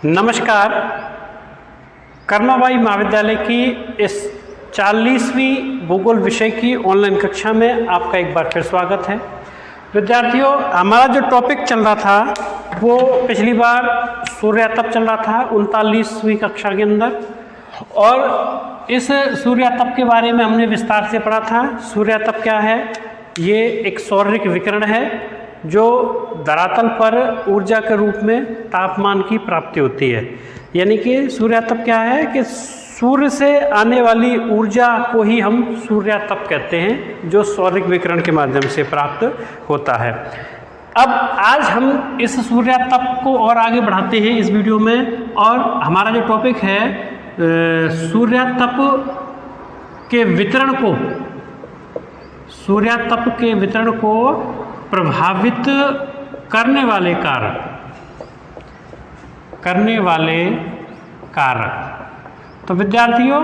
नमस्कार। कर्माबाई महाविद्यालय की इस 40वीं भूगोल विषय की ऑनलाइन कक्षा में आपका एक बार फिर स्वागत है। विद्यार्थियों, हमारा जो टॉपिक चल रहा था वो पिछली बार सूर्यातप चल रहा था 39वीं कक्षा के अंदर, और इस सूर्यातप के बारे में हमने विस्तार से पढ़ा था। सूर्यातप क्या है? ये एक सौर्यिक विकिरण है जो धरातल पर ऊर्जा के रूप में तापमान की प्राप्ति होती है। यानी कि सूर्यातप क्या है कि सूर्य से आने वाली ऊर्जा को ही हम सूर्यातप कहते हैं, जो सौर्यिक विकिरण के माध्यम से प्राप्त होता है। अब आज हम इस सूर्यातप को और आगे बढ़ाते हैं इस वीडियो में, और हमारा जो टॉपिक है सूर्यातप के वितरण को प्रभावित करने वाले कारक। तो विद्यार्थियों,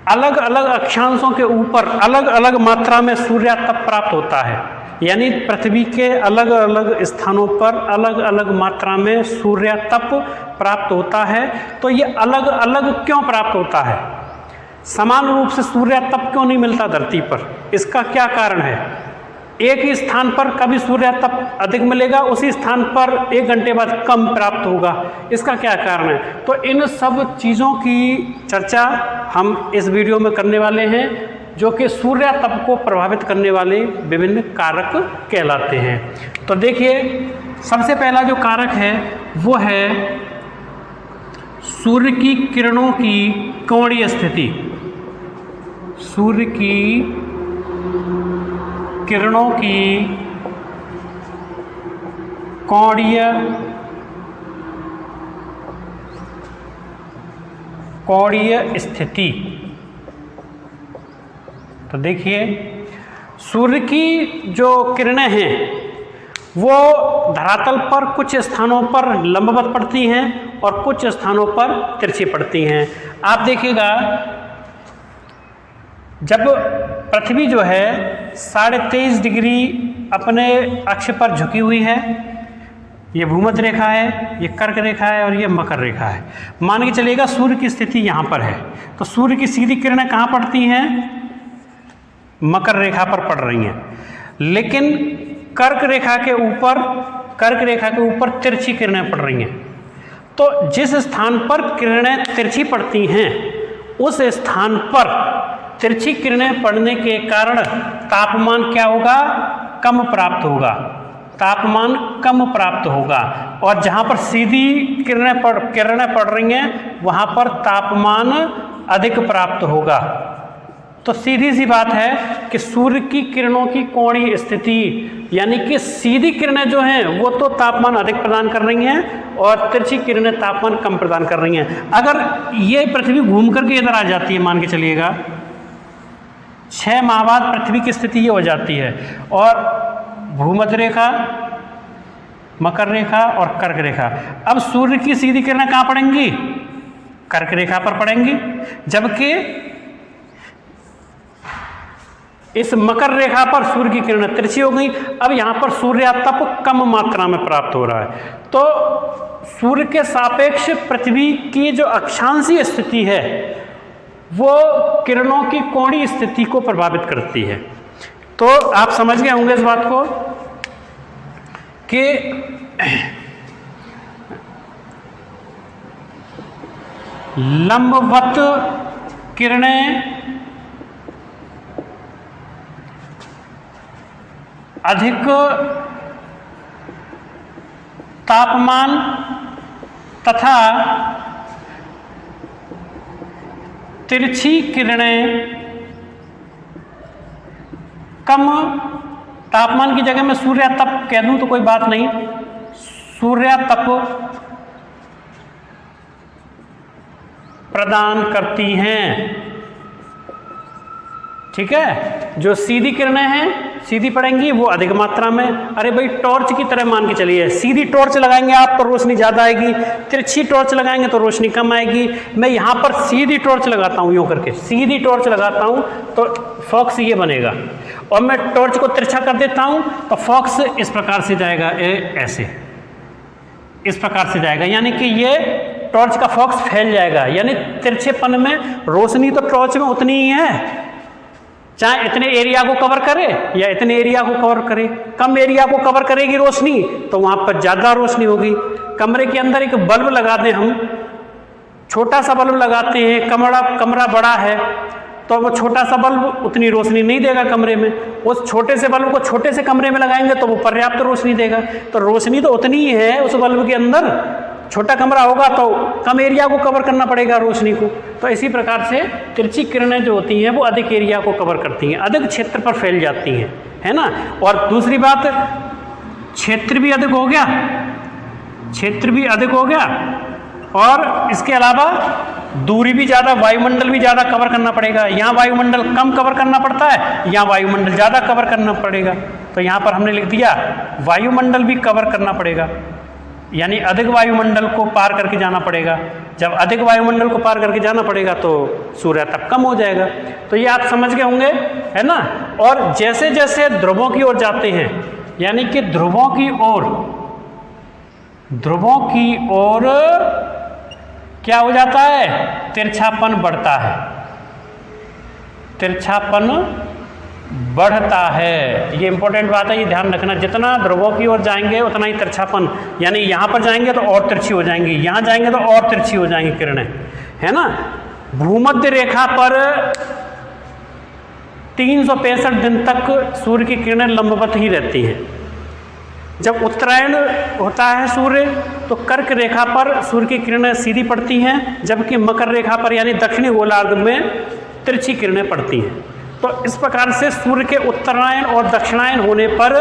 अलग अलग अक्षांशों के ऊपर अलग अलग मात्रा में सूर्यातप प्राप्त होता है। यानी पृथ्वी के अलग अलग स्थानों पर अलग अलग मात्रा में सूर्यातप प्राप्त होता है। तो ये अलग अलग क्यों प्राप्त होता है? समान रूप से सूर्यातप क्यों नहीं मिलता धरती पर? इसका क्या कारण है? एक ही स्थान पर कभी सूर्यातप अधिक मिलेगा, उसी स्थान पर 1 घंटे बाद कम प्राप्त होगा। इसका क्या कारण है? तो इन सब चीज़ों की चर्चा हम इस वीडियो में करने वाले हैं, जो कि सूर्यातप को प्रभावित करने वाले विभिन्न कारक कहलाते हैं। तो देखिए, सबसे पहला जो कारक है वो है सूर्य की किरणों की कोणीय स्थिति। सूर्य की किरणों की कोणीय स्थिति। तो देखिए, सूर्य की जो किरणें हैं वो धरातल पर कुछ स्थानों पर लंबवत पड़ती हैं और कुछ स्थानों पर तिरछी पड़ती हैं। आप देखिएगा, जब पृथ्वी जो है 23.5 डिग्री अपने अक्ष पर झुकी हुई है, ये भूमध्य रेखा है, ये कर्क रेखा है और ये मकर रेखा है। मान के चलिएगा सूर्य की स्थिति यहाँ पर है, तो सूर्य की सीधी किरणें कहाँ पड़ती हैं? मकर रेखा पर पड़ रही हैं। लेकिन कर्क रेखा के ऊपर तिरछी किरणें पड़ रही हैं। तो जिस स्थान पर किरणें तिरछी पड़ती हैं, उस स्थान पर तिरछी किरणें पड़ने के कारण तापमान क्या होगा? कम प्राप्त होगा। और जहाँ पर सीधी किरणें पड़ रही हैं वहाँ पर तापमान अधिक प्राप्त होगा। तो सीधी सी बात है कि सूर्य की किरणों की कोणीय स्थिति, यानी कि सीधी किरणें जो हैं वो तो तापमान अधिक प्रदान कर रही हैं और तिरछी किरणें तापमान कम प्रदान कर रही हैं। अगर ये पृथ्वी घूम करके इधर आ जाती है, मान के चलिएगा 6 माह बाद पृथ्वी की स्थिति ये हो जाती है, और भूमध्य रेखा, मकर रेखा और कर्क रेखा। अब सूर्य की सीधी किरणें कहाँ पड़ेंगी? कर्क रेखा पर पड़ेंगी, जबकि इस मकर रेखा पर सूर्य की किरणें तिरछी हो गई। अब यहाँ पर सूर्यातप कम मात्रा में प्राप्त हो रहा है। तो सूर्य के सापेक्ष पृथ्वी की जो अक्षांशीय स्थिति है वो किरणों की कोणीय स्थिति को प्रभावित करती है। तो आप समझ गए होंगे इस बात को कि लंबवत किरणें अधिक तापमान तथा तिरछी किरणें कम तापमान की जगह में सूर्यातप कह दूं तो कोई बात नहीं, सूर्यातप प्रदान करती हैं। ठीक है, जो सीधी किरणें हैं सीधी पड़ेंगी वो अधिक मात्रा में। अरे भाई, टॉर्च की तरह मान के चलिए, सीधी टॉर्च लगाएंगे आप तो रोशनी ज़्यादा आएगी, तिरछी टॉर्च लगाएंगे तो रोशनी कम आएगी। मैं यहाँ पर सीधी टॉर्च लगाता हूँ, यूँ करके सीधी टॉर्च लगाता हूँ तो फॉक्स ये बनेगा, और मैं टॉर्च को तिरछा कर देता हूँ तो फॉक्स इस प्रकार से जाएगा, ऐसे। इस प्रकार से जाएगा, यानी कि ये टॉर्च का फोकस फैल जाएगा, यानी तिरछेपन में रोशनी तो टॉर्च में उतनी ही है, चाहे इतने एरिया को कवर करे या इतने एरिया को कवर करे। कम एरिया को कवर करेगी रोशनी तो वहां पर ज्यादा रोशनी होगी। कमरे के अंदर एक बल्ब लगा दें हम, छोटा सा बल्ब लगाते हैं, कमरा बड़ा है तो वो छोटा सा बल्ब उतनी रोशनी नहीं देगा कमरे में, उस छोटे से बल्ब को छोटे से कमरे में लगाएंगे तो वो पर्याप्त रोशनी देगा। तो रोशनी तो उतनी ही है उस बल्ब के अंदर, छोटा कमरा होगा तो कम एरिया को कवर करना पड़ेगा रोशनी को। तो इसी प्रकार से तिरछी किरणें जो होती हैं वो अधिक एरिया को कवर करती हैं, अधिक क्षेत्र पर फैल जाती हैं, है ना। और दूसरी बात, क्षेत्र भी अधिक हो गया, क्षेत्र भी अधिक हो गया, और इसके अलावा दूरी भी ज़्यादा, वायुमंडल भी ज़्यादा कवर करना पड़ेगा। यहाँ वायुमंडल कम कवर करना पड़ता है, यहाँ वायुमंडल ज़्यादा कवर करना पड़ेगा। तो यहाँ पर हमने लिख दिया वायुमंडल भी कवर करना पड़ेगा, यानी अधिक वायुमंडल को पार करके जाना पड़ेगा। जब अधिक वायुमंडल को पार करके जाना पड़ेगा तो सूर्य तप कम हो जाएगा। तो ये आप समझ गए होंगे, है ना। और जैसे जैसे ध्रुवों की ओर जाते हैं, यानी कि ध्रुवों की ओर क्या हो जाता है, तिरछापन बढ़ता है, तिरछापन बढ़ता है। ये इंपॉर्टेंट बात है, ये ध्यान रखना। जितना ध्रुवों की ओर जाएंगे उतना ही तिरछापन, यानी यहाँ पर जाएंगे तो और तिरछी हो जाएंगी, यहाँ जाएंगे तो और तिरछी हो जाएंगी किरणें, है ना। भूमध्य रेखा पर 365 दिन तक सूर्य की किरणें लंबवत ही रहती हैं। जब उत्तरायण होता है सूर्य तो कर्क रेखा पर सूर्य की किरणें सीधी पड़ती हैं, जबकि मकर रेखा पर यानी दक्षिणी गोलार्ध में तिरछी किरणें पड़ती हैं। तो इस प्रकार से सूर्य के उत्तरायण और दक्षिणायन होने पर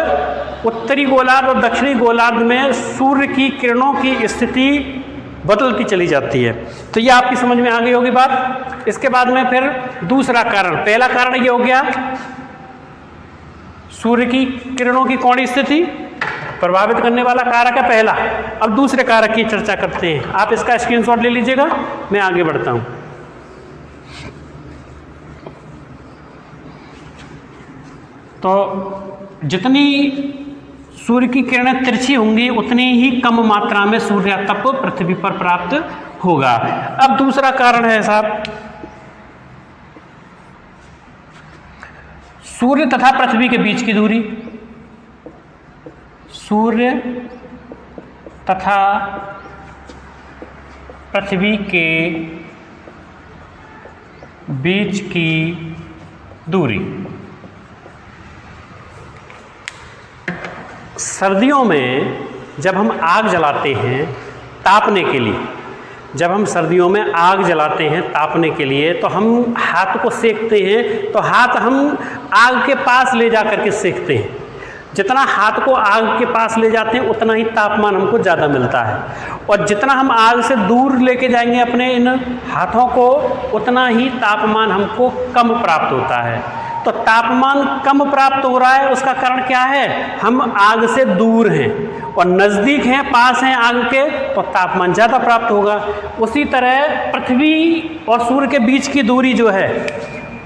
उत्तरी गोलार्ध और दक्षिणी गोलार्ध में सूर्य की किरणों की स्थिति बदलती चली जाती है। तो ये आपकी समझ में आ गई होगी बात। इसके बाद में फिर दूसरा कारण, पहला कारण ये हो गया सूर्य की किरणों की कौन स्थिति, प्रभावित करने वाला कारक है पहला। अब दूसरे कारक की चर्चा करते हैं। आप इसका स्क्रीनशॉट ले लीजिएगा, मैं आगे बढ़ता हूं। तो जितनी सूर्य की किरणें तिरछी होंगी उतनी ही कम मात्रा में सूर्य तप पृथ्वी पर प्राप्त होगा। अब दूसरा कारण है साहब, सूर्य तथा पृथ्वी के बीच की दूरी। सूर्य तथा पृथ्वी के बीच की दूरी। सर्दियों में जब हम आग जलाते हैं तापने के लिए, जब हम सर्दियों में आग जलाते हैं तापने के लिए, तो हम हाथ को सेकते हैं, तो हाथ हम आग के पास ले जा करके सेकते हैं। जितना हाथ को आग के पास ले जाते हैं उतना ही तापमान हमको ज़्यादा मिलता है, और जितना हम आग से दूर लेके जाएंगे अपने इन हाथों को उतना ही तापमान हमको कम प्राप्त होता है। तो तापमान कम प्राप्त हो रहा है, उसका कारण क्या है, हम आग से दूर हैं, और नज़दीक हैं, पास हैं आग के, तो तापमान ज़्यादा प्राप्त होगा। उसी तरह पृथ्वी और सूर्य के बीच की दूरी जो है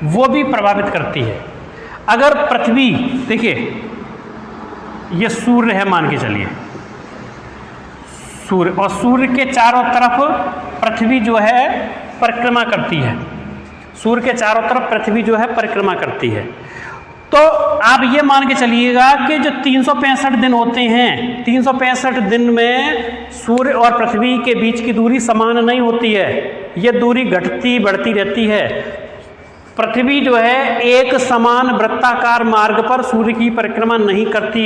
वो भी प्रभावित करती है। अगर पृथ्वी, देखिए ये सूर्य है मान के चलिए, सूर्य, और सूर्य के चारों तरफ पृथ्वी जो है परिक्रमा करती है, सूर्य के चारों तरफ पृथ्वी जो है परिक्रमा करती है। तो आप ये मान के चलिएगा कि जो 365 दिन होते हैं, 365 दिन में सूर्य और पृथ्वी के बीच की दूरी समान नहीं होती है, ये दूरी घटती बढ़ती रहती है। पृथ्वी जो है एक समान वृत्ताकार मार्ग पर सूर्य की परिक्रमा नहीं करती,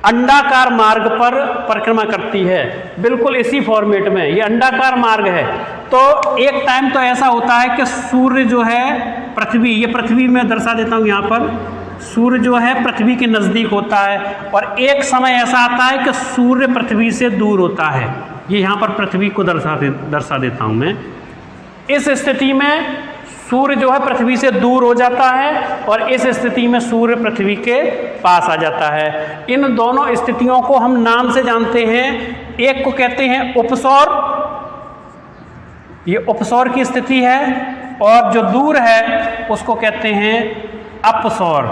अंडाकार मार्ग पर परिक्रमा करती है। बिल्कुल इसी फॉर्मेट में ये अंडाकार मार्ग है। तो एक टाइम तो ऐसा होता है कि सूर्य जो है पृथ्वी, ये पृथ्वी में दर्शा देता हूँ यहाँ पर, सूर्य जो है पृथ्वी के नज़दीक होता है, और एक समय ऐसा आता है कि सूर्य पृथ्वी से दूर होता है। ये यहाँ पर पृथ्वी को दर्शा देता हूँ मैं। इस स्थिति में सूर्य जो है पृथ्वी से दूर हो जाता है, और इस स्थिति में सूर्य पृथ्वी के पास आ जाता है। इन दोनों स्थितियों को हम नाम से जानते हैं। एक को कहते हैं उपसौर, ये उपसौर की स्थिति है, और जो दूर है उसको कहते हैं अपसौर,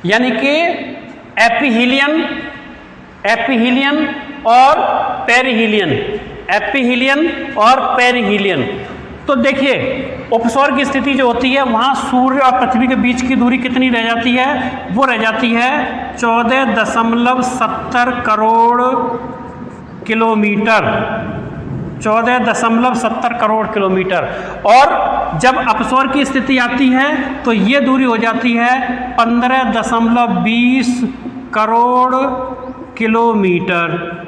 यानी कि एपिहीलियन एपिहीलियन और पेरिहीलियन, एपिहीलियन और पेरिहीलियन। तो देखिए उपसौर की स्थिति जो होती है वहाँ सूर्य और पृथ्वी के बीच की दूरी कितनी रह जाती है, वो रह जाती है 14.70 करोड़ किलोमीटर, 14.70 करोड़ किलोमीटर। और जब अपसौर की स्थिति आती है तो ये दूरी हो जाती है 15.20 करोड़ किलोमीटर,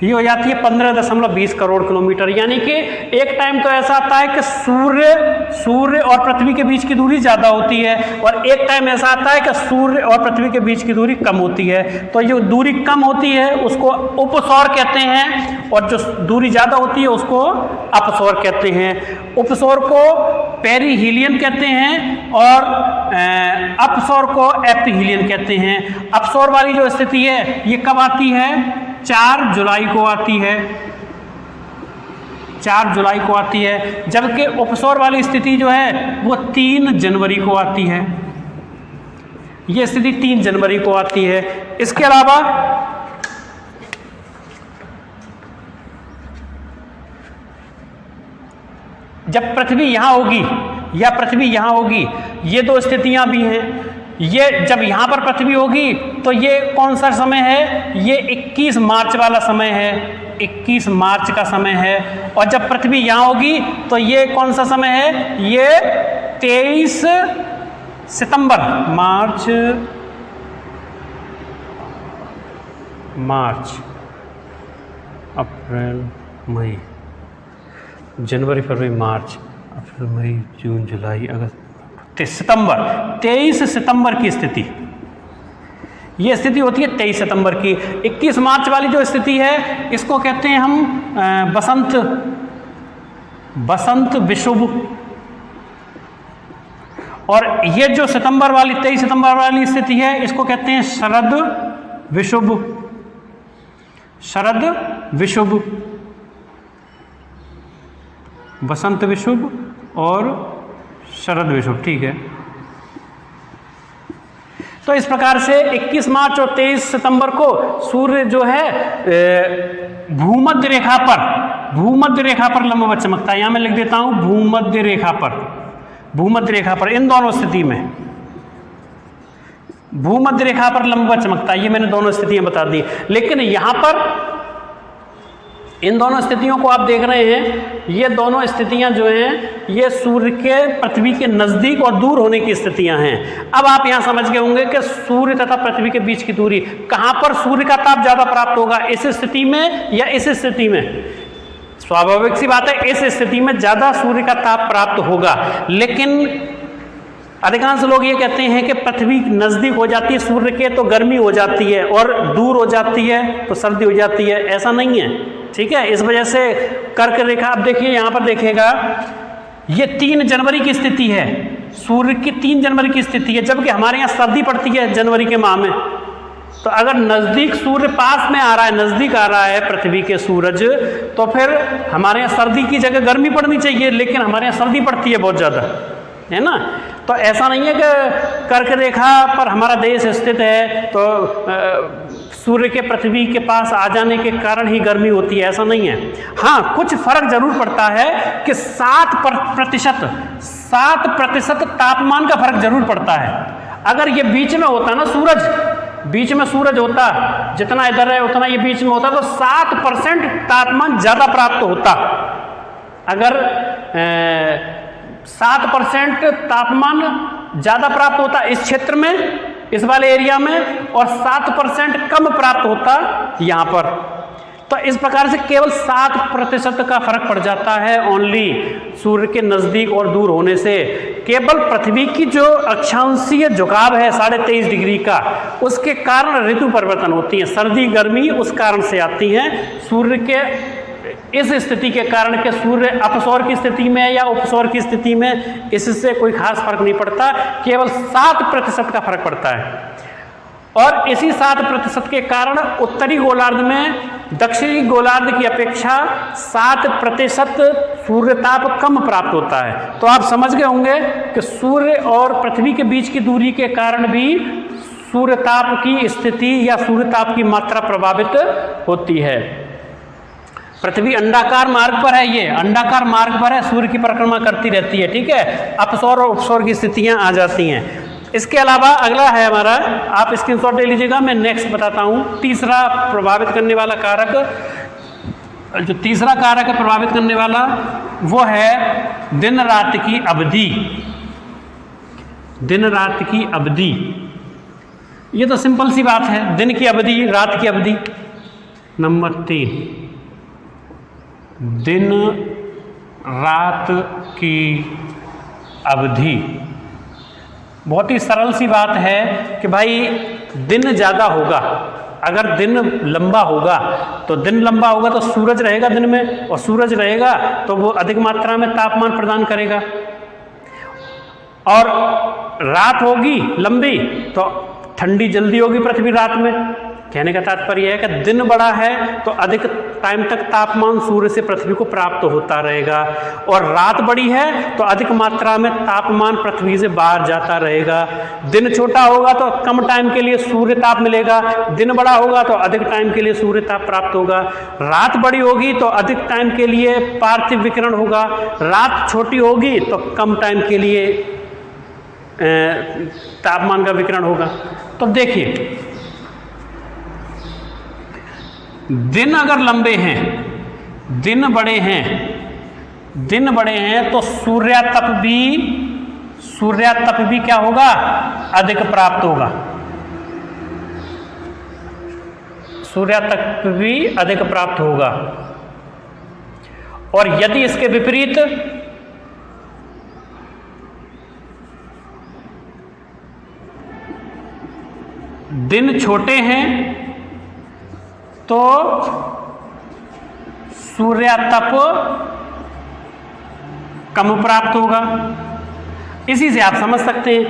ये हो जाती है 15.20 करोड़ किलोमीटर। यानी कि एक टाइम तो ऐसा आता है कि सूर्य और पृथ्वी के बीच की दूरी ज़्यादा होती है, और एक टाइम ऐसा आता है कि सूर्य और पृथ्वी के बीच की दूरी कम होती है। तो जो दूरी कम होती है उसको उपसौर कहते हैं, और जो दूरी ज़्यादा होती है उसको अपसौर कहते हैं। उपसौर को पेरिहीलियन कहते हैं और अपसौर को एपिहीलियन कहते हैं। अपसौर वाली जो स्थिति है ये कब आती है, 4 जुलाई को आती है, 4 जुलाई को आती है। जबकि उपसौर वाली स्थिति जो है वो 3 जनवरी को आती है, ये स्थिति 3 जनवरी को आती है। इसके अलावा जब पृथ्वी यहां होगी या पृथ्वी यहां होगी, ये दो स्थितियां भी हैं। ये जब यहाँ पर पृथ्वी होगी तो ये कौन सा समय है, ये 21 मार्च वाला समय है, 21 मार्च का समय है। और जब पृथ्वी यहाँ होगी तो ये कौन सा समय है, ये 23 सितंबर, मार्च अप्रैल मई, जनवरी फरवरी मार्च अप्रैल मई जून जुलाई अगस्त सितंबर, 23 सितंबर की स्थिति, ये स्थिति होती है 23 सितंबर की। 21 मार्च वाली जो स्थिति है इसको कहते हैं हम बसंत विषुव, और ये जो सितंबर वाली 23 सितंबर वाली स्थिति है इसको कहते हैं शरद विषुव, शरद विषुव, बसंत विषुव और शरद विषुव, ठीक है। तो इस प्रकार से 21 मार्च और 23 सितंबर को सूर्य जो है भूमध्य रेखा पर लंबवत चमकता है। यहां मैं लिख देता हूं भूमध्य रेखा पर, इन दोनों स्थिति में भूमध्य रेखा पर लंबवत चमकता है। ये मैंने दोनों स्थितियां बता दी। लेकिन यहां पर इन दोनों स्थितियों को आप देख रहे हैं, ये दोनों स्थितियां जो हैं ये सूर्य के पृथ्वी के नज़दीक और दूर होने की स्थितियां हैं। अब आप यहां समझ गए होंगे कि सूर्य तथा पृथ्वी के बीच की दूरी, कहां पर सूर्य का ताप ज़्यादा प्राप्त होगा, इस स्थिति में या इस स्थिति में। स्वाभाविक सी बात है, इस स्थिति में ज़्यादा सूर्य का ताप प्राप्त होगा। लेकिन अधिकांश लोग ये कहते हैं कि पृथ्वी नज़दीक हो जाती है सूर्य के तो गर्मी हो जाती है, और दूर हो जाती है तो सर्दी हो जाती है। ऐसा नहीं है, ठीक है। इस वजह से कर्क रेखा, आप देखिए यहाँ पर देखिएगा, ये 3 जनवरी की स्थिति है, सूर्य की 3 जनवरी की स्थिति है, जबकि हमारे यहाँ सर्दी पड़ती है जनवरी के माह में। तो अगर नज़दीक सूर्य पास में आ रहा है, नज़दीक आ रहा है पृथ्वी के सूरज, तो फिर हमारे यहाँ सर्दी की जगह गर्मी पड़नी चाहिए, लेकिन हमारे यहाँ सर्दी पड़ती है बहुत ज़्यादा, है ना। तो ऐसा नहीं है कि कर्क रेखा पर हमारा देश स्थित है तो सूर्य के पृथ्वी के पास आ जाने के कारण ही गर्मी होती है, ऐसा नहीं है। हाँ, कुछ फर्क जरूर पड़ता है कि 7% तापमान का फर्क जरूर पड़ता है। अगर ये बीच में होता ना, बीच में सूरज होता, जितना इधर है उतना ये बीच में होता, तो 7% तापमान ज़्यादा प्राप्त होता। अगर 7% तापमान ज़्यादा प्राप्त होता इस क्षेत्र में, इस वाले एरिया में, और 7% कम प्राप्त होता यहाँ पर। तो इस प्रकार से केवल 7% का फर्क पड़ जाता है ओनली सूर्य के नज़दीक और दूर होने से। केवल पृथ्वी की जो अक्षांशीय झुकाव है 23.5 डिग्री का, उसके कारण ऋतु परिवर्तन होती है, सर्दी गर्मी उस कारण से आती हैं। सूर्य के इस स्थिति के कारण के सूर्य अपसौर की स्थिति में या उपसौर की स्थिति में इससे कोई खास फर्क नहीं पड़ता, केवल 7% का फर्क पड़ता है। और इसी 7% के कारण उत्तरी गोलार्ध में दक्षिणी गोलार्ध की अपेक्षा 7% सूर्य ताप कम प्राप्त होता है। तो आप समझ गए होंगे कि सूर्य और पृथ्वी के बीच की दूरी के कारण भी सूर्यताप की स्थिति या सूर्यताप की मात्रा प्रभावित होती है। पृथ्वी अंडाकार मार्ग पर है, ये अंडाकार मार्ग पर है, सूर्य की परिक्रमा करती रहती है, ठीक है। अपसौर और उपसौर की स्थितियां आ जाती हैं। इसके अलावा अगला है हमारा, आप स्क्रीनशॉट ले लीजिएगा, मैं नेक्स्ट बताता हूं। तीसरा प्रभावित करने वाला कारक, जो तीसरा कारक है प्रभावित करने वाला, वो है दिन रात की अवधि। दिन रात की अवधि, ये तो सिंपल सी बात है, दिन की अवधि, रात की अवधि। नंबर 3, दिन रात की अवधि। बहुत ही सरल सी बात है कि भाई दिन ज़्यादा होगा, अगर दिन लंबा होगा तो दिन लंबा होगा तो सूरज रहेगा दिन में, और सूरज रहेगा तो वो अधिक मात्रा में तापमान प्रदान करेगा। और रात होगी लंबी तो ठंडी जल्दी होगी पृथ्वी रात में। कहने का तात्पर्य है कि दिन बड़ा है तो अधिक टाइम तक तापमान सूर्य से पृथ्वी को प्राप्त होता रहेगा, और रात बड़ी है तो अधिक मात्रा में तापमान पृथ्वी से बाहर जाता रहेगा। दिन छोटा होगा तो कम टाइम के लिए सूर्य ताप मिलेगा, दिन बड़ा होगा तो अधिक टाइम के लिए सूर्य ताप प्राप्त होगा। रात बड़ी होगी तो अधिक टाइम के लिए पार्थिव विकिरण होगा, रात छोटी होगी तो कम टाइम के लिए तापमान का विकिरण होगा। तो देखिए, दिन अगर लंबे हैं, दिन बड़े हैं तो सूर्यातप भी क्या होगा, अधिक प्राप्त होगा। सूर्यातप भी अधिक प्राप्त होगा। और यदि इसके विपरीत दिन छोटे हैं तो सूर्यातप कम प्राप्त होगा। इसी से आप समझ सकते हैं,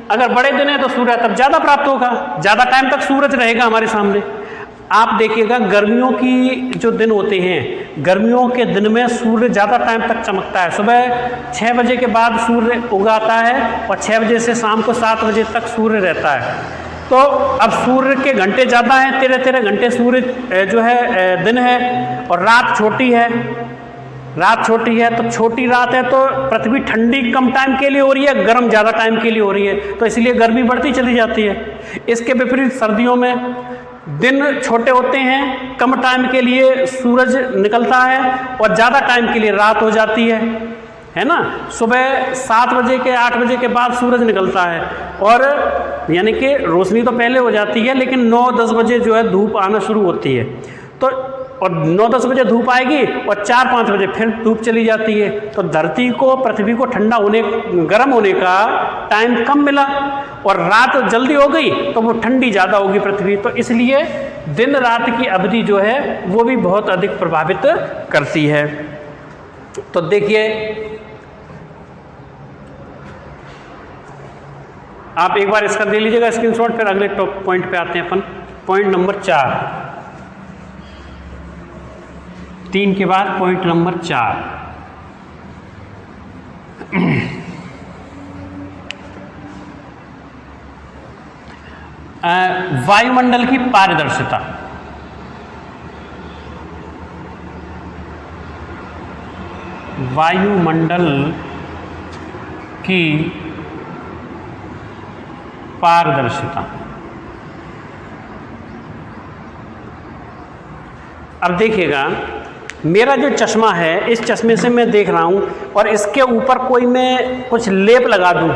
अगर बड़े दिन है तो सूर्यातप ज़्यादा प्राप्त होगा, ज़्यादा टाइम तक सूरज रहेगा हमारे सामने। आप देखिएगा गर्मियों की जो दिन होते हैं, गर्मियों के दिन में सूर्य ज़्यादा टाइम तक चमकता है। सुबह 6 बजे के बाद सूर्य उगाता है और 6 बजे से शाम को 7 बजे तक सूर्य रहता है। तो अब सूर्य के घंटे ज़्यादा हैं, 13 घंटे सूर्य जो है दिन है, और रात छोटी है। रात छोटी है तो छोटी रात है तो पृथ्वी ठंडी कम टाइम के लिए हो रही है, गर्म ज़्यादा टाइम के लिए हो रही है, तो इसलिए गर्मी बढ़ती चली जाती है। इसके विपरीत सर्दियों में दिन छोटे होते हैं, कम टाइम के लिए सूरज निकलता है और ज़्यादा टाइम के लिए रात हो जाती है ना। सुबह 7 बजे के 8 बजे के बाद सूरज निकलता है, और यानी कि रोशनी तो पहले हो जाती है, लेकिन 9-10 बजे जो है धूप आना शुरू होती है। तो और 9-10 बजे धूप आएगी और 4-5 बजे फिर धूप चली जाती है। तो धरती को, पृथ्वी को ठंडा होने, गर्म होने का टाइम कम मिला, और रात जल्दी हो गई तो वो ठंडी ज़्यादा होगी पृथ्वी। तो इसलिए दिन रात की अवधि जो है वो भी बहुत अधिक प्रभावित करती है। तो देखिए, आप एक बार इसका दे लीजिएगा स्क्रीनशॉट, फिर अगले टॉप पॉइंट पे आते हैं अपन। पॉइंट नंबर 4, 3 के बाद पॉइंट नंबर 4। वायुमंडल की पारदर्शिता। वायुमंडल की पारदर्शिता। अब देखिएगा, मेरा जो चश्मा है, इस चश्मे से मैं देख रहा हूँ, और इसके ऊपर कोई मैं कुछ लेप लगा दूँ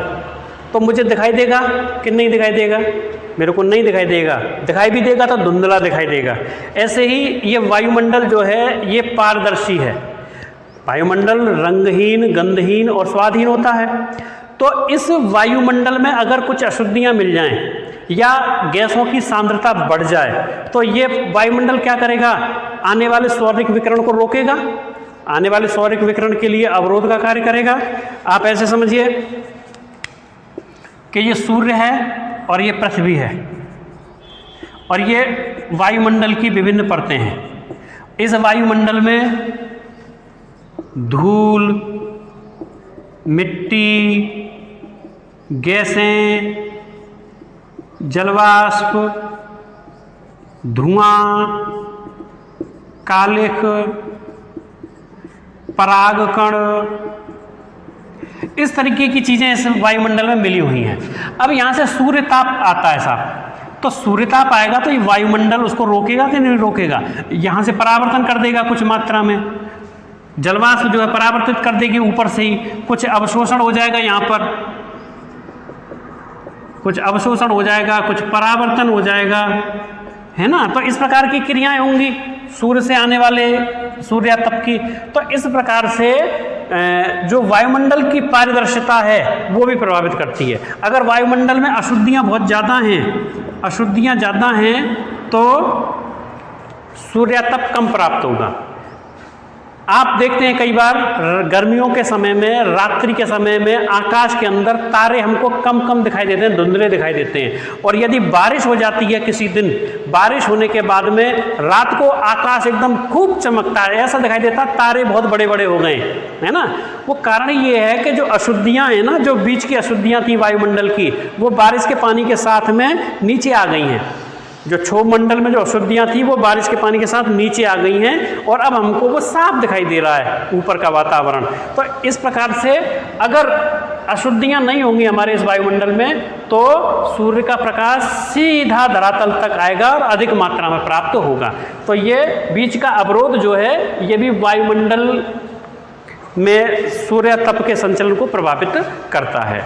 तो मुझे दिखाई देगा कि नहीं दिखाई देगा? मेरे को नहीं दिखाई देगा। दिखाई भी देगा तो धुंधला दिखाई देगा। ऐसे ही ये वायुमंडल जो है ये पारदर्शी है। वायुमंडल रंगहीन, गंधहीन और स्वादहीन होता है। तो इस वायुमंडल में अगर कुछ अशुद्धियाँ मिल जाएं या गैसों की सांद्रता बढ़ जाए तो ये वायुमंडल क्या करेगा? आने वाले सौरिक विकिरण को रोकेगा, आने वाले सौरिक विकिरण के लिए अवरोध का कार्य करेगा। आप ऐसे समझिए कि ये सूर्य है और ये पृथ्वी है, और ये वायुमंडल की विभिन्न परतें हैं। इस वायुमंडल में धूल, मिट्टी, गैसें जलवाष्प, धुआं, कालिख, परागकण, इस तरीके की चीजें इस वायुमंडल में मिली हुई हैं। अब यहां से सूर्य ताप आता है साहब, तो सूर्य ताप आएगा तो ये वायुमंडल उसको रोकेगा कि नहीं रोकेगा? यहां से परावर्तन कर देगा कुछ मात्रा में, जलवाष्प जो है परावर्तित कर देगी ऊपर से ही, कुछ अवशोषण हो जाएगा, यहाँ पर कुछ अवशोषण हो जाएगा, कुछ परावर्तन हो जाएगा, है ना। तो इस प्रकार की क्रियाएं होंगी सूर्य से आने वाले सूर्यातप की। तो इस प्रकार से जो वायुमंडल की पारदर्शिता है वो भी प्रभावित करती है। अगर वायुमंडल में अशुद्धियां बहुत ज़्यादा हैं तो सूर्यातप कम प्राप्त होगा। आप देखते हैं कई बार गर्मियों के समय में, रात्रि के समय में आकाश के अंदर तारे हमको कम कम दिखाई देते हैं, धुंधले दिखाई देते हैं। और यदि बारिश हो जाती है किसी दिन, बारिश होने के बाद में रात को आकाश एकदम खूब चमकता है, ऐसा दिखाई देता है तारे बहुत बड़े बड़े हो गए, है ना। वो कारण ये है कि जो अशुद्धियां हैं ना, जो बीच की अशुद्धियां थी वायुमंडल की, वो बारिश के पानी के साथ में नीचे आ गई हैं। जो क्षोभ मंडल में जो अशुद्धियां थी वो बारिश के पानी के साथ नीचे आ गई हैं और अब हमको वो साफ दिखाई दे रहा है ऊपर का वातावरण। तो इस प्रकार से अगर अशुद्धियां नहीं होंगी हमारे इस वायुमंडल में तो सूर्य का प्रकाश सीधा धरातल तक आएगा और अधिक मात्रा में प्राप्त होगा। तो ये बीच का अवरोध जो है ये भी वायुमंडल में सूर्यातप के संचलन को प्रभावित करता है।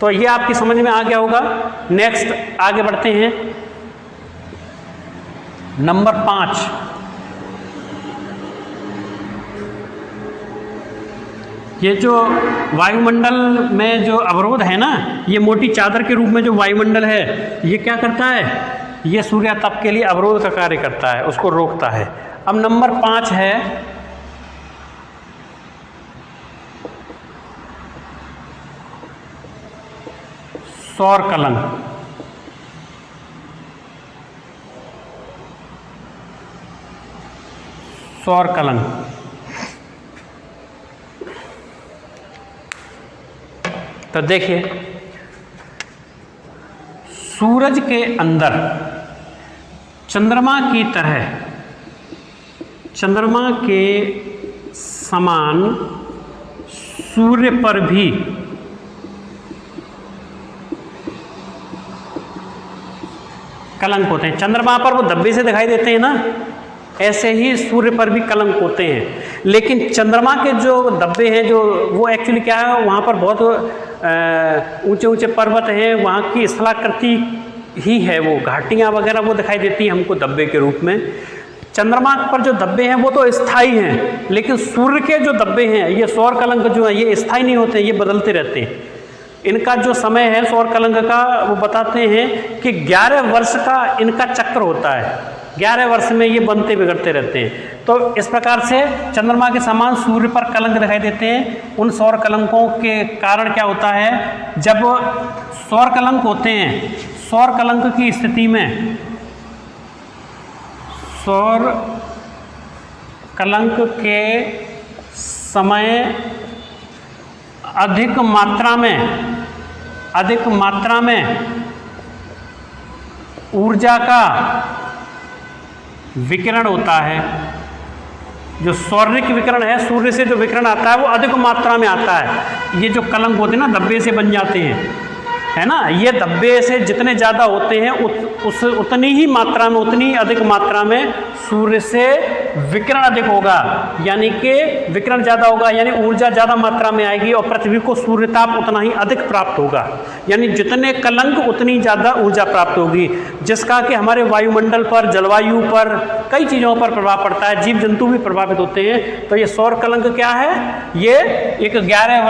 तो ये आपकी समझ में आ गया होगा। नेक्स्ट आगे बढ़ते हैं। नंबर 5, ये जो वायुमंडल में जो अवरोध है ना, ये मोटी चादर के रूप में जो वायुमंडल है ये क्या करता है? ये सूर्यातप के लिए अवरोध का कार्य करता है, उसको रोकता है। अब नंबर 5 है सौर कलंक। सौर कलंक तो देखिए, सूरज के अंदर चंद्रमा की तरह, चंद्रमा के समान सूर्य पर भी कलंक होते हैं। चंद्रमा पर वो धब्बे से दिखाई देते हैं ना, ऐसे ही सूर्य पर भी कलंक होते हैं। लेकिन चंद्रमा के जो धब्बे हैं जो वो एक्चुअली क्या है, वहाँ पर बहुत ऊंचे ऊंचे पर्वत हैं, वहाँ की स्थलाकृति ही है, वो घाटियाँ वगैरह वो दिखाई देती हैं हमको धब्बे के रूप में। चंद्रमा पर जो धब्बे हैं वो तो स्थायी हैं, लेकिन सूर्य के जो धब्बे हैं ये सौर कलंक जो है ये स्थायी नहीं होते, ये बदलते रहते हैं। इनका जो समय है सौर कलंक का वो बताते हैं कि 11 वर्ष का इनका चक्र होता है, 11 वर्ष में ये बनते बिगड़ते रहते हैं। तो इस प्रकार से चंद्रमा के समान सूर्य पर कलंक दिखाई देते हैं। उन सौर कलंकों के कारण क्या होता है, जब सौर कलंक होते हैं, सौर कलंक की स्थिति में, सौर कलंक के समय अधिक मात्रा में ऊर्जा का विकिरण होता है। जो सौर्यिक विकिरण है, सूर्य से जो विकिरण आता है वो अधिक मात्रा में आता है। ये जो कलंक होते हैं ना, धब्बे से बन जाते हैं, है ना, ये धब्बे से जितने ज़्यादा होते हैं उतनी ही मात्रा में, उतनी अधिक मात्रा में सूर्य से विकिरण अधिक होगा, यानी कि विकिरण ज़्यादा होगा, यानी ऊर्जा ज़्यादा मात्रा में आएगी और पृथ्वी को सूर्यताप उतना ही अधिक प्राप्त होगा। यानी जितने कलंक उतनी ज़्यादा ऊर्जा प्राप्त होगी, जिसका कि हमारे वायुमंडल पर, जलवायु पर, कई चीज़ों पर प्रभाव पड़ता है, जीव जंतु भी प्रभावित होते हैं। तो ये सौर कलंक क्या है, ये एक 11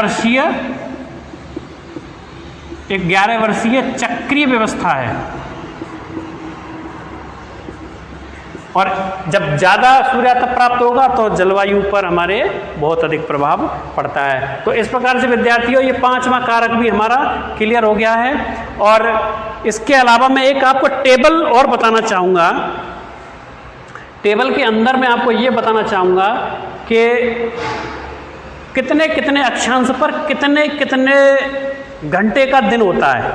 वर्षीय चक्रीय व्यवस्था है। और जब ज़्यादा सूर्यातप प्राप्त होगा तो जलवायु पर हमारे बहुत अधिक प्रभाव पड़ता है। तो इस प्रकार से विद्यार्थियों ये 5वां कारक भी हमारा क्लियर हो गया है। और इसके अलावा मैं एक आपको टेबल और बताना चाहूँगा। टेबल के अंदर मैं आपको ये बताना चाहूँगा कि कितने कितने अक्षांश पर कितने कितने घंटे का दिन होता है।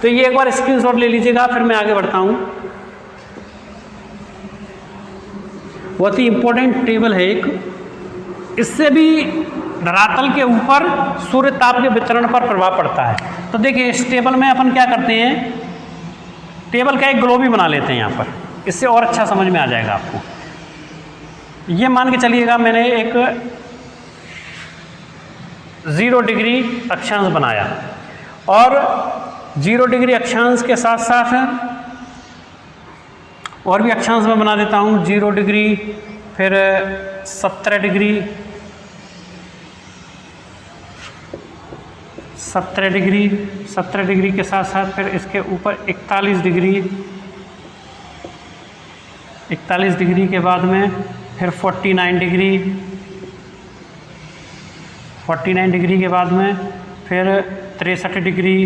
तो ये एक बार स्क्रीनशॉट ले लीजिएगा, फिर मैं आगे बढ़ता हूँ। बहुत ही इंपॉर्टेंट टेबल है एक, इससे भी धरातल के ऊपर सूर्य ताप के वितरण पर प्रभाव पड़ता है। तो देखिए इस टेबल में अपन क्या करते हैं, टेबल का एक ग्लोब ही बना लेते हैं यहाँ पर, इससे और अच्छा समझ में आ जाएगा आपको। ये मान के चलिएगा मैंने एक 0 डिग्री अक्षांश बनाया, और 0 डिग्री अक्षांश के साथ साथ और भी अक्षांश में बना देता हूँ। 0 डिग्री, फिर 17 डिग्री, 17 डिग्री, 17 डिग्री के साथ साथ फिर इसके ऊपर 41 डिग्री, 41 डिग्री के बाद में फिर 49 डिग्री, 49 डिग्री के बाद में फिर 63 डिग्री,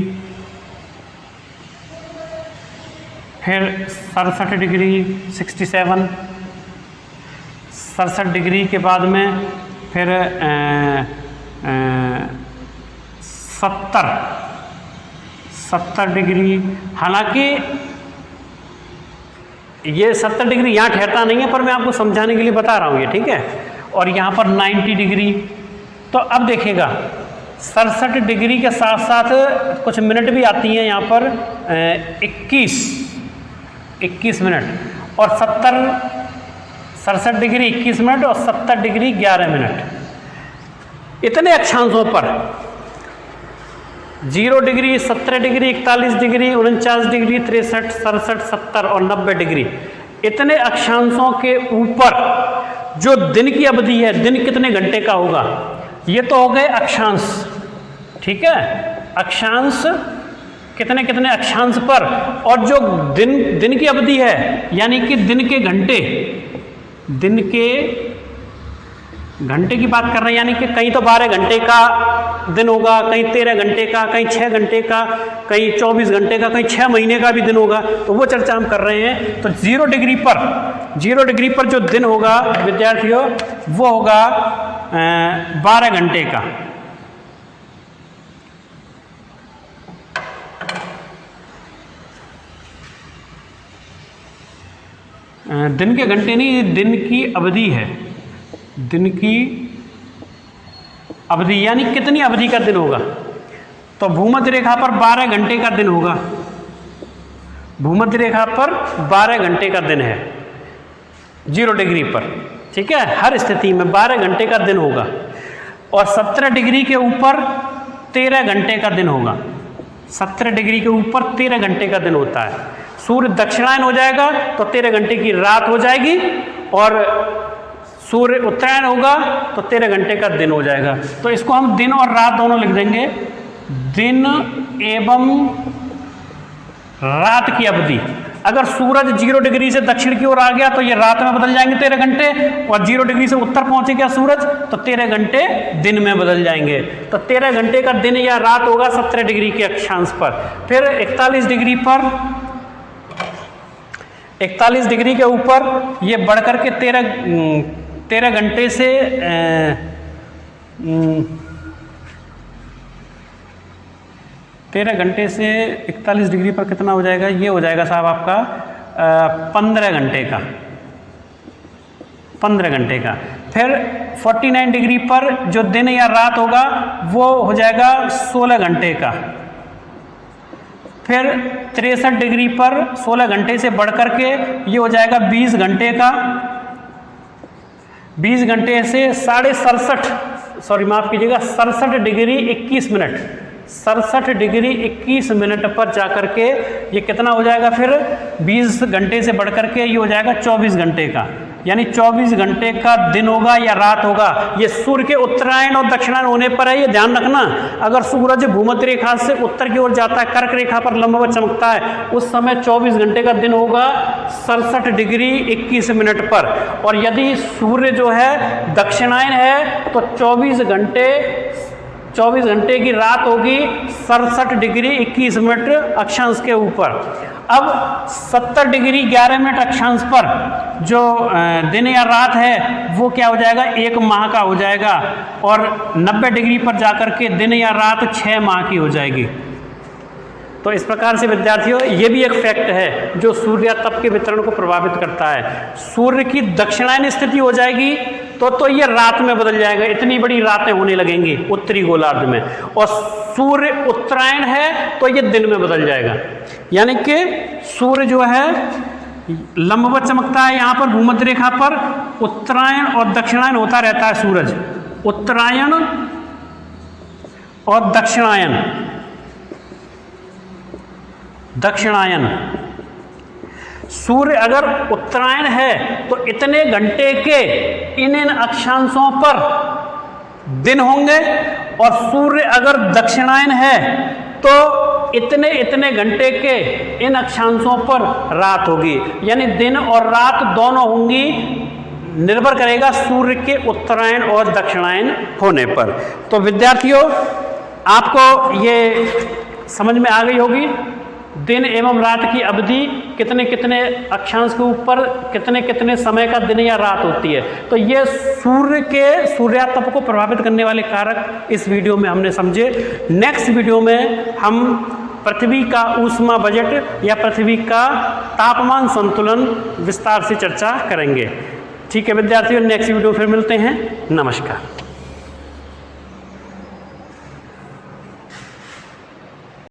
फिर 67 डिग्री, 67, 67 डिग्री के बाद में फिर 70 डिग्री। हालांकि ये 70 डिग्री यहाँ ठहरता नहीं है, पर मैं आपको समझाने के लिए बता रहा हूँ ये, ठीक है। और यहाँ पर 90 डिग्री। तो अब देखिएगा 67 डिग्री के साथ साथ कुछ मिनट भी आती हैं यहाँ पर, 21 मिनट, और 67 डिग्री 21 मिनट और 70 डिग्री 11 मिनट। इतने अक्षांशों पर 0 डिग्री, 17 डिग्री, 41 डिग्री, 49 डिग्री, 63, 67, 70 और 90 डिग्री, इतने अक्षांशों के ऊपर जो दिन की अवधि है, दिन कितने घंटे का होगा, ये तो हो गए अक्षांश, ठीक है। अक्षांश कितने कितने अक्षांश पर, और जो दिन की अवधि है, यानी कि दिन के घंटे की बात कर रहे हैं, यानी कि कहीं तो 12 घंटे का दिन होगा, कहीं 13 घंटे का, कहीं 6 घंटे का, कहीं 24 घंटे का, कहीं 6 महीने का भी दिन होगा, तो वो चर्चा हम कर रहे हैं। तो 0 डिग्री पर जो दिन होगा विद्यार्थियों, वो होगा 12 घंटे का। दिन के घंटे नहीं, दिन की अवधि है, दिन की अवधि यानी कितनी अवधि का दिन होगा। तो भूमध्य रेखा पर 12 घंटे का दिन होगा, भूमध्य रेखा पर 12 घंटे का दिन है 0 डिग्री पर, ठीक है। हर स्थिति में 12 घंटे का दिन होगा, और 17 डिग्री के ऊपर 13 घंटे का दिन होगा। 17 डिग्री के ऊपर 13 घंटे का दिन होता है। सूर्य दक्षिणायन हो जाएगा तो 13 घंटे की रात हो जाएगी, और सूर्य उत्तरायण होगा तो 13 घंटे का दिन हो जाएगा। तो इसको हम दिन और रात दोनों लिख देंगे, दिन एवं रात की अवधि। अगर सूरज 0 डिग्री से दक्षिण की ओर आ गया तो ये रात में बदल जाएंगे 13 घंटे, और 0 डिग्री से उत्तर पहुंचे गया सूरज तो 13 घंटे दिन में बदल जाएंगे। तो 13 घंटे का दिन या रात होगा 17 डिग्री के अक्षांश पर। फिर 41 डिग्री पर, 41 डिग्री के ऊपर ये बढ़कर के 13 घंटे से 13 घंटे से 41 डिग्री पर कितना हो जाएगा, ये हो जाएगा साहब आपका 15 घंटे का, 15 घंटे का। फिर 49 डिग्री पर जो दिन या रात होगा वो हो जाएगा 16 घंटे का। फिर 63 डिग्री पर 16 घंटे से बढ़कर के ये हो जाएगा 20 घंटे का। 20 घंटे से 67 डिग्री 21 मिनट, 67 डिग्री 21 मिनट पर जाकर के ये कितना हो जाएगा, फिर 20 घंटे से बढ़कर के ये हो जाएगा 24 घंटे का, यानी 24 घंटे का दिन होगा या रात होगा। ये सूर्य के उत्तरायण और दक्षिणायन होने पर है, ये ध्यान रखना। अगर सूरज भूमध्य रेखा से उत्तर की ओर जाता है, कर्क रेखा पर लंबवत चमकता है, उस समय 24 घंटे का दिन होगा 67 डिग्री 21 मिनट पर। और यदि सूर्य जो है दक्षिणायन है तो 24 घंटे की रात होगी 67 डिग्री 21 मिनट अक्षांश के ऊपर। अब 70 डिग्री 11 मिनट अक्षांश पर जो दिन या रात है वो क्या हो जाएगा, 1 माह का हो जाएगा। और 90 डिग्री पर जाकर के दिन या रात 6 माह की हो जाएगी। तो इस प्रकार से विद्यार्थियों ये भी एक फैक्ट है जो सूर्य तप के वितरण को प्रभावित करता है। सूर्य की दक्षिणायन स्थिति हो जाएगी तो ये रात में बदल जाएगा, इतनी बड़ी रातें होने लगेंगी उत्तरी गोलार्ध में, और सूर्य उत्तरायण है तो ये दिन में बदल जाएगा। यानी कि सूर्य जो है लंबवत चमकता है यहाँ पर भूमध्य रेखा पर, उत्तरायण और दक्षिणायन होता रहता है सूरज, उत्तरायण और दक्षिणायन, दक्षिणायन। सूर्य अगर उत्तरायण है तो इतने घंटे के इन अक्षांशों पर दिन होंगे, और सूर्य अगर दक्षिणायन है तो इतने इतने घंटे के इन अक्षांशों पर रात होगी। यानी दिन और रात दोनों होंगी, निर्भर करेगा सूर्य के उत्तरायण और दक्षिणायन होने पर। तो विद्यार्थियों आपको ये समझ में आ गई होगी दिन एवं रात की अवधि कितने कितने अक्षांश के ऊपर कितने कितने समय का दिन या रात होती है। तो ये सूर्य के सूर्यातप को प्रभावित करने वाले कारक इस वीडियो में हमने समझे। नेक्स्ट वीडियो में हम पृथ्वी का ऊष्मा बजट या पृथ्वी का तापमान संतुलन विस्तार से चर्चा करेंगे। ठीक है विद्यार्थियों, नेक्स्ट वीडियो फिर मिलते हैं। नमस्कार।